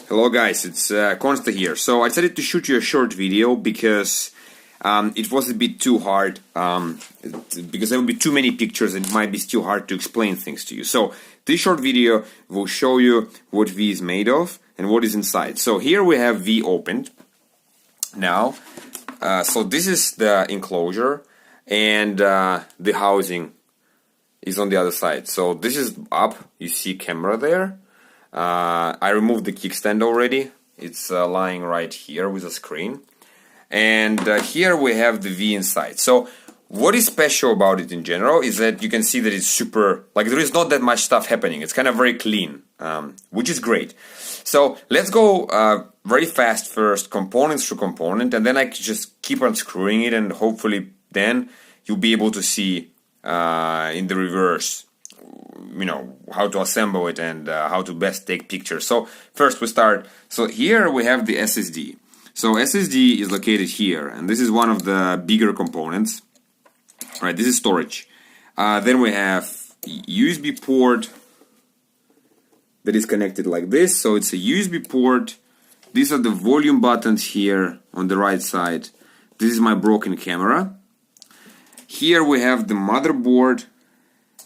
Hello guys, it's Consta here. So I decided to shoot you a short video because it was a bit too hard, because there will be too many pictures and it might be still hard to explain things to you. So this short video will show you what V is made of and what is inside. So here we have V opened. Now, so this is the enclosure and the housing is on the other side. So this is up, you see camera there. I removed the kickstand already. It's lying right here with a screen. And here we have the V inside. So what is special about it in general is that you can see that it's super, like there is not that much stuff happening. It's kind of very clean, which is great. So let's go very fast first, components to component, and then I can just keep on screwing it, and hopefully then you'll be able to see in the reverse, you know, how to assemble it and how to best take pictures. So first we start. So here we have the SSD. So SSD is located here, and this is one of the bigger components. All right, this is storage. Then we have USB port that is connected like this. So it's a USB port. These are the volume buttons here on the right side. This is my broken camera. Here we have the motherboard.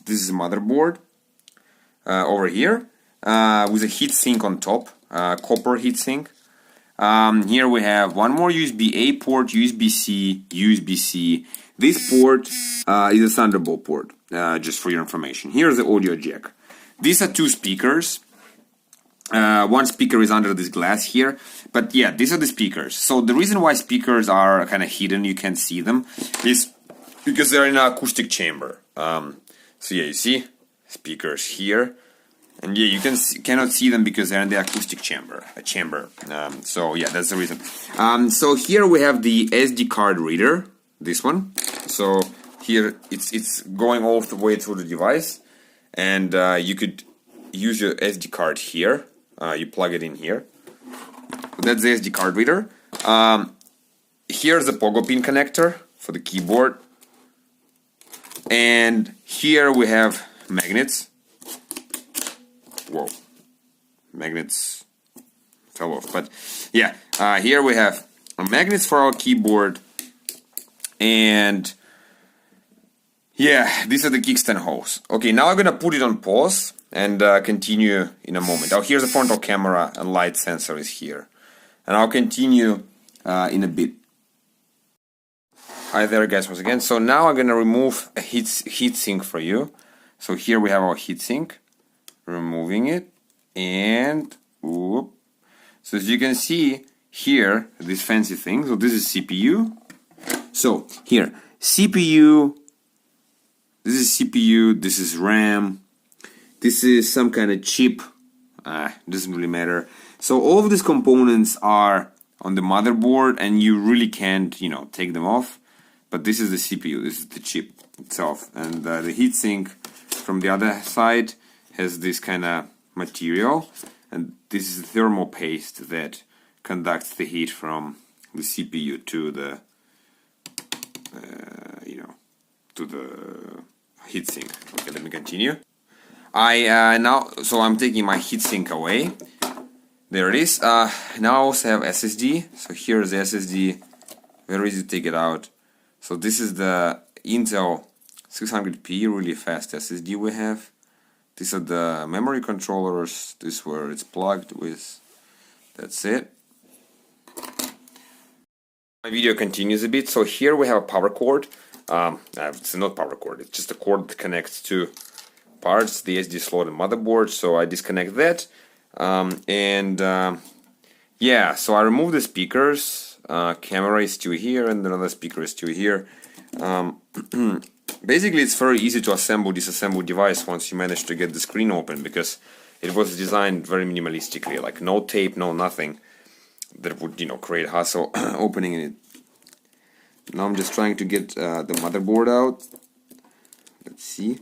This is a motherboard over here with a heatsink on top, copper heatsink. Here we have one more USB-A port, USB-C, USB-C. This port is a Thunderbolt port, just for your information. Here's the audio jack. These are two speakers. One speaker is under this glass here, but yeah, these are the speakers. So the reason why speakers are kind of hidden, you can't see them, is because they're in an acoustic chamber. So yeah, you see speakers here, and yeah, you cannot see them because they're in the acoustic chamber. So yeah, that's the reason. So here we have the SD card reader, this one. So here it's going all the way through the device, and you could use your SD card here. You plug it in here. That's the SD card reader. Here's the pogo pin connector for the keyboard. And here we have magnets. Whoa, magnets fell off. But yeah, here we have magnets for our keyboard. And yeah, these are the kickstand holes. Okay, now I'm gonna put it on pause and continue in a moment. Oh, here's the frontal camera and light sensor is here. And I'll continue in a bit. Hi there guys, once again. So now I'm gonna remove a heatsink for you. So here we have our heatsink. Removing it, and whoop. So as you can see here, this fancy thing. So this is CPU. So here, CPU. This is CPU. This is RAM. This is some kind of chip. Doesn't really matter. So all of these components are on the motherboard, and you really can't, you know, take them off. But this is the CPU, this is the chip itself. And the heatsink from the other side has this kind of material. And this is the thermal paste that conducts the heat from the CPU to the, to the heatsink. Okay, let me continue. So I'm taking my heatsink away. There it is. Now I also have SSD. So here's the SSD. Very easy to take it out. So this is the Intel 600p, really fast SSD we have. These are the memory controllers. This is where it's plugged with. That's it. My video continues a bit. So here we have a power cord. It's not power cord. It's just a cord that connects two parts, the SD slot and motherboard. So I disconnect that. Yeah, so I remove the speakers. Camera is still here, and another speaker is still here. Basically, it's very easy to disassemble device once you manage to get the screen open, because it was designed very minimalistically, like no tape, no nothing that would, you know, create hassle opening it. Now I'm just trying to get the motherboard out. Let's see.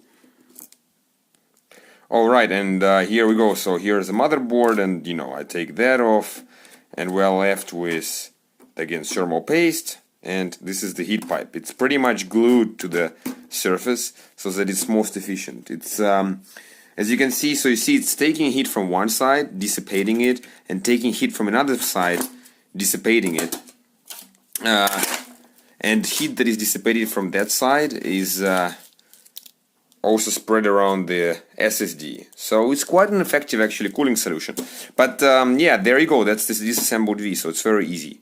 All right, and here we go. So here's the motherboard, and you know, I take that off, and we're left with, again, thermal paste, and this is the heat pipe. It's pretty much glued to the surface so that it's most efficient. It's As you can see, so you see it's taking heat from one side, dissipating it, and taking heat from another side, dissipating it. And heat that is dissipated from that side is also spread around the SSD. So it's quite an effective actually cooling solution. But yeah, there you go, that's this disassembled V, so it's very easy.